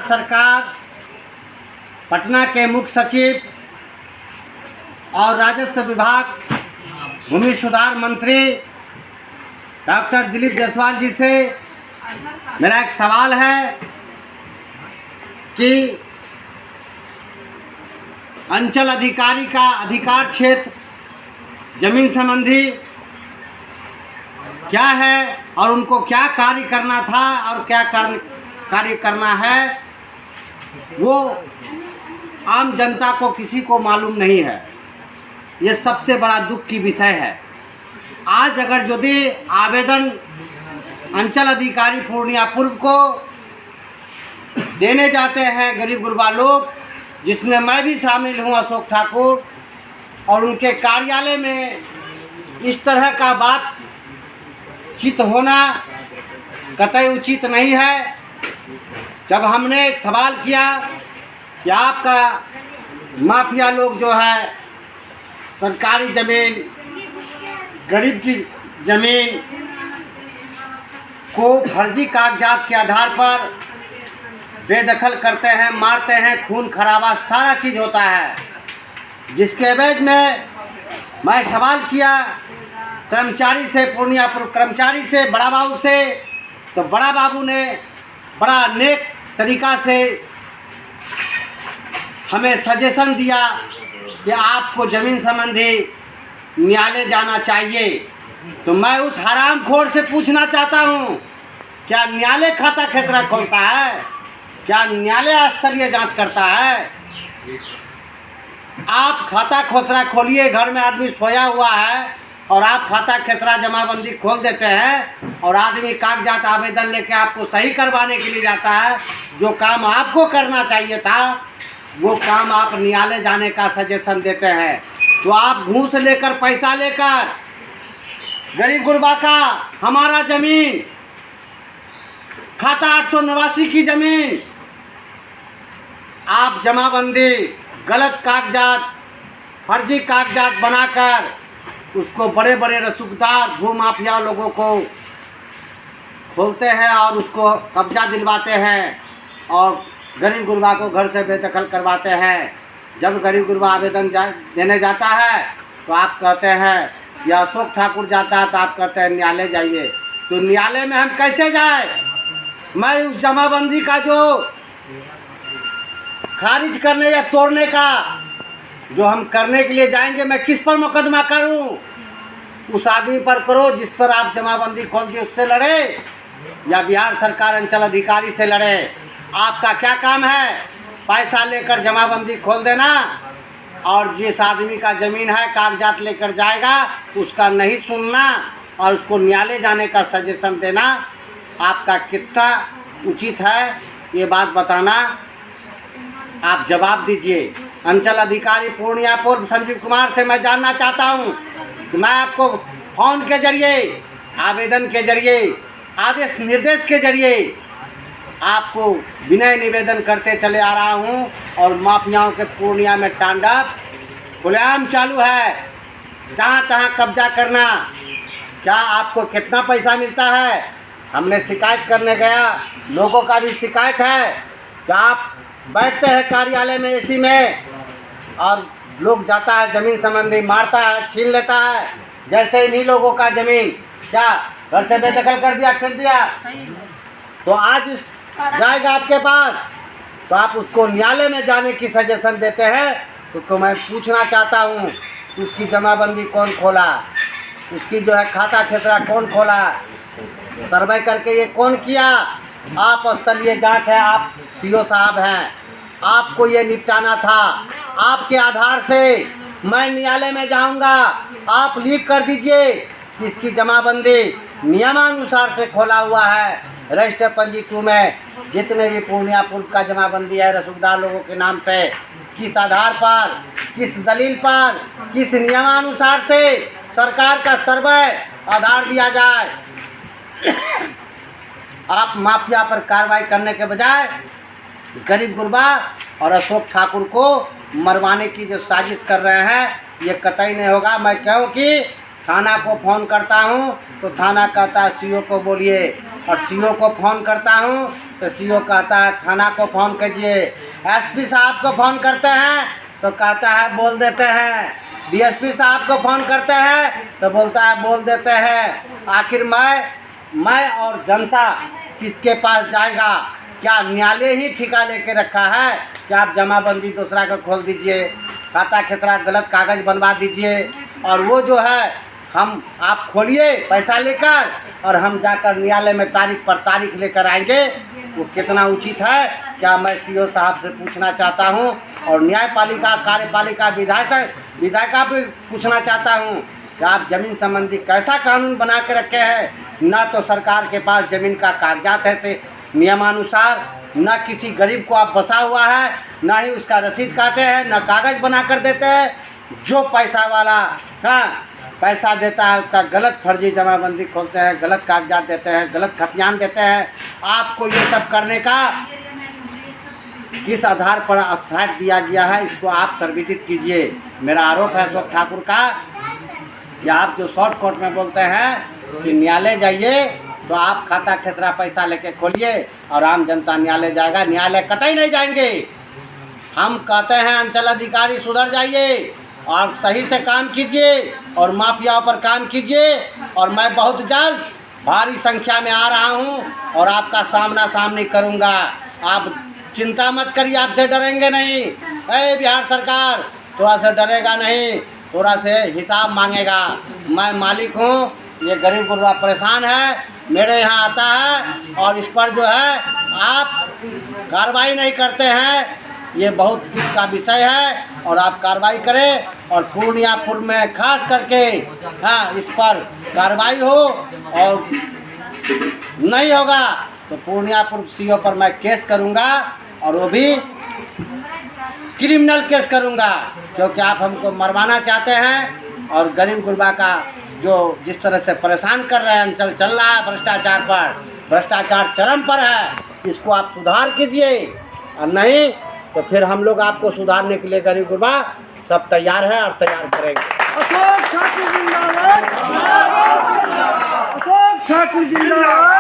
गुजरात सरकार, पटना के मुख्य सचिव और राजस्व विभाग भूमि सुधार मंत्री डॉक्टर दिलीप जायसवाल जी से मेरा एक सवाल है कि अंचल अधिकारी का अधिकार क्षेत्र जमीन संबंधी क्या है और उनको क्या कार्य करना था और क्या कार्य करना है, वो आम जनता को किसी को मालूम नहीं है। ये सबसे बड़ा दुख की विषय है। आज अगर यदि आवेदन अंचल अधिकारी पूर्णिया पूर्व को देने जाते हैं गरीब गुरबा लोग, जिसमें मैं भी शामिल हूं, अशोक ठाकुर, और उनके कार्यालय में इस तरह का बातचीत होना कतई उचित नहीं है। जब हमने सवाल किया कि आपका माफिया लोग जो है सरकारी ज़मीन, गरीब की ज़मीन को फर्जी कागजात के आधार पर बेदखल करते हैं, मारते हैं, खून खराबा सारा चीज़ होता है, जिसके एवज में मैं सवाल किया कर्मचारी से, पूर्णिया कर्मचारी से, बड़ा बाबू से, तो बड़ा बाबू ने बड़ा नेक तरीका से हमें सजेशन दिया कि आपको ज़मीन संबंधी न्यायालय जाना चाहिए। तो मैं उस हरामखोर से पूछना चाहता हूँ, क्या न्यायालय खाता खेतरा खोलता है? क्या न्यायालय स्तरीय जांच करता है? आप खाता खोसरा खोलिए, घर में आदमी सोया हुआ है और आप खाता खेसरा जमाबंदी खोल देते हैं और आदमी कागजात आवेदन लेके आपको सही करवाने के लिए जाता है। जो काम आपको करना चाहिए था वो काम आप न्यायालय जाने का सजेशन देते हैं। तो आप घूस लेकर, पैसा लेकर गरीब गुरबा का हमारा ज़मीन, खाता 889 की ज़मीन, आप जमाबंदी गलत कागजात, फर्जी कागजात बनाकर उसको बड़े बड़े रसूखदार भूमाफिया लोगों को खोलते हैं और उसको कब्जा दिलवाते हैं और गरीब गुरबा को घर से बेदखल करवाते हैं। जब गरीब गुरबा आवेदन देने जाता है तो आप कहते हैं, या अशोक ठाकुर जाता है तो आप कहते हैं न्यायालय जाइए। तो न्यायालय में हम कैसे जाए? मैं उस जमाबंदी का जो खारिज करने या तोड़ने का जो हम करने के लिए जाएंगे, मैं किस पर मुकदमा करूं? उस आदमी पर करो जिस पर आप जमाबंदी खोल दी, उससे लड़े, या बिहार सरकार अंचल अधिकारी से लड़े। आपका क्या काम है? पैसा लेकर जमाबंदी खोल देना और जिस आदमी का ज़मीन है कागजात लेकर जाएगा उसका नहीं सुनना और उसको न्यायालय जाने का सजेशन देना। आपका कितना उचित है ये बात बताना, आप जवाब दीजिए। अंचल अधिकारी पूर्णिया पूर्व संजीव कुमार से मैं जानना चाहता हूं कि मैं आपको फ़ोन के जरिए, आवेदन के जरिए, आदेश निर्देश के जरिए आपको विनय निवेदन करते चले आ रहा हूं। और माफियाओं के पूर्णिया में तांडव खुलेआम चालू है, जहां तहां कब्जा करना। क्या आपको कितना पैसा मिलता है? हमने शिकायत करने गया, लोगों का भी शिकायत है कि आप बैठते हैं कार्यालय में एसी में और लोग जाता है ज़मीन संबंधी मारता है, छीन लेता है। जैसे इन्हीं लोगों का ज़मीन क्या घर से बेदखल कर दिया, छीन दिया, तो आज उस जाएगा आपके पास, तो आप उसको न्यायालय में जाने की सजेशन देते हैं। तो मैं पूछना चाहता हूँ, उसकी जमाबंदी कौन खोला? उसकी जो है खाता खेसरा कौन खोला? सर्वे करके ये कौन किया? आप स्थलीय जांच है, आप सीओ साहब हैं, आपको ये निपटाना था। आपके आधार से मैं न्यायालय में जाऊंगा, आप लीक कर दीजिए कि इसकी जमाबंदी नियमानुसार से खोला हुआ है। रजिस्टर पंजी 2 में जितने भी पूर्णिया पूर्व का जमाबंदी है रसूखदार लोगों के नाम से, किस आधार पर, किस दलील पर, किस नियमानुसार से सरकार का सर्वे आधार दिया जाए। आप माफिया पर कार्रवाई करने के बजाय गरीब गुरबा और अशोक ठाकुर को मरवाने की जो साजिश कर रहे हैं, ये कतई नहीं होगा। मैं क्योंकि थाना को फ़ोन करता हूं तो थाना कहता है सीओ को बोलिए, और सीओ को फ़ोन करता हूँ तो सीओ कहता है थाना को फ़ोन कीजिए, एसपी साहब को फ़ोन करते हैं तो कहता है बोल देते हैं, डीएसपी साहब को फ़ोन करते हैं तो बोलता है बोल देते हैं। आखिर मैं और जनता किसके पास जाएगा? क्या न्यायालय ही ठिका लेके रखा है कि आप जमाबंदी दूसरा का खोल दीजिए, खाता खेसरा गलत कागज़ बनवा दीजिए और वो जो है आप खोलिए पैसा लेकर और हम जाकर न्यायालय में तारीख पर तारीख लेकर आएंगे। वो कितना उचित है? क्या मैं सीओ साहब से पूछना चाहता हूँ और न्यायपालिका कार्यपालिका विधायिका भी पूछना चाहता हूँ कि आप ज़मीन संबंधी कैसा कानून बना के रखे हैं? न तो सरकार के पास ज़मीन का कागजात है से नियमानुसार, न किसी गरीब को आप बसा हुआ है, न ही उसका रसीद काटे हैं, न कागज़ बना कर देते हैं। जो पैसा वाला पैसा देता है उसका गलत फर्जी जमाबंदी खोलते हैं, गलत कागजात देते हैं, गलत खतियान देते हैं। आपको ये सब करने का किस आधार पर अथॉरिटी दिया गया है, इसको आप सर्विदित कीजिए। मेरा आरोप है अशोक ठाकुर का कि आप जो शॉर्ट कोर्ट में बोलते हैं कि न्यायालय जाइए तो आप खाता खेसरा पैसा लेके खोलिए और आम जनता न्यायालय जाएगा। न्यायालय कतई नहीं जाएंगे। हम कहते हैं अंचल अधिकारी सुधर जाइए और सही से काम कीजिए और माफियाओं पर काम कीजिए। और मैं बहुत जल्द भारी संख्या में आ रहा हूं और आपका सामना करूंगा। आप चिंता मत करिए, आपसे डरेंगे नहीं। बिहार सरकार थोड़ा सा डरेगा नहीं, थोड़ा से हिसाब मांगेगा। मैं मालिक हूं, ये गरीब गुरबा परेशान है, मेरे यहाँ आता है और इस पर जो है आप कार्रवाई नहीं करते हैं। ये बहुत दुख का विषय है और आप कार्रवाई करें और पूर्णियापुर में खास करके इस पर कार्रवाई हो और नहीं होगा तो पूर्णियापुर सीओ पर मैं केस करूंगा और वो भी क्रिमिनल केस करूंगा, क्योंकि आप हमको मरवाना चाहते हैं। और गरीब गुरबा का जो जिस तरह से परेशान कर रहे हैं, अंचल चल रहा है भ्रष्टाचार पर, भ्रष्टाचार चरम पर है। इसको आप सुधार कीजिए और नहीं तो फिर हम लोग आपको सुधारने के लिए गरीब गुरबा सब तैयार है और तैयार करेंगे। अशोक ठाकुर जिंदाबाद। अशोक ठाकुर जिंदाबाद।